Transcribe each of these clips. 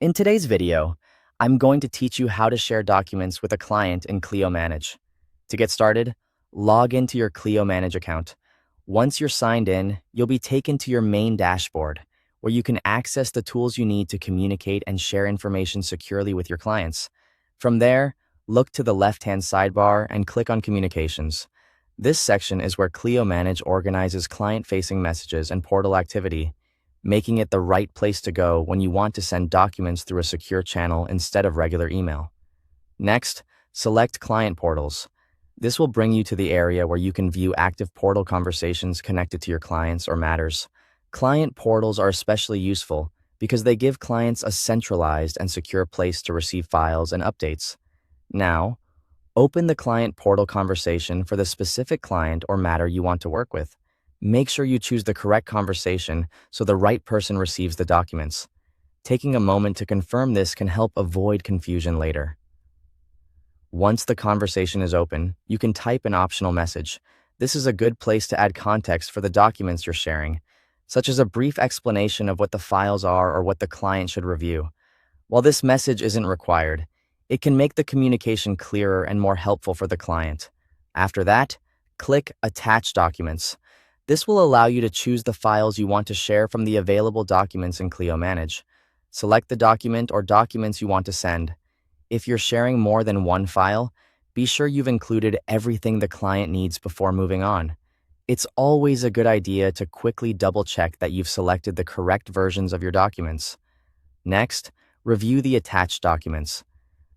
In today's video, I'm going to teach you how to share documents with a client in Clio Manage. To get started, log into your Clio Manage account. Once you're signed in, you'll be taken to your main dashboard, where you can access the tools you need to communicate and share information securely with your clients. From there, look to the left-hand sidebar and click on Communications. This section is where Clio Manage organizes client-facing messages and portal activity, making it the right place to go when you want to send documents through a secure channel instead of regular email. Next, select Client Portals. This will bring you to the area where you can view active portal conversations connected to your clients or matters. Client portals are especially useful because they give clients a centralized and secure place to receive files and updates. Now, open the client portal conversation for the specific client or matter you want to work with. Make sure you choose the correct conversation so the right person receives the documents. Taking a moment to confirm this can help avoid confusion later. Once the conversation is open, you can type an optional message. This is a good place to add context for the documents you're sharing, such as a brief explanation of what the files are or what the client should review. While this message isn't required, it can make the communication clearer and more helpful for the client. After that, click Attach Documents. This will allow you to choose the files you want to share from the available documents in Clio Manage. Select the document or documents you want to send. If you're sharing more than one file, be sure you've included everything the client needs before moving on. It's always a good idea to quickly double-check that you've selected the correct versions of your documents. Next, review the attached documents.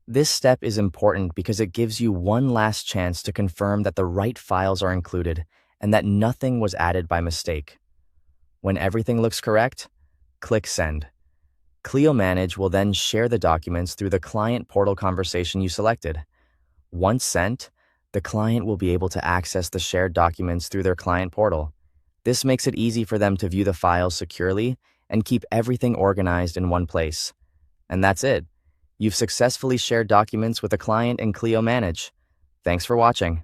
This step is important because it gives you one last chance to confirm that the right files are included and that nothing was added by mistake. When everything looks correct, click Send. Clio Manage will then share the documents through the client portal conversation you selected. Once sent, the client will be able to access the shared documents through their client portal. This makes it easy for them to view the files securely and keep everything organized in one place. And that's it. You've successfully shared documents with a client in Clio Manage. Thanks for watching.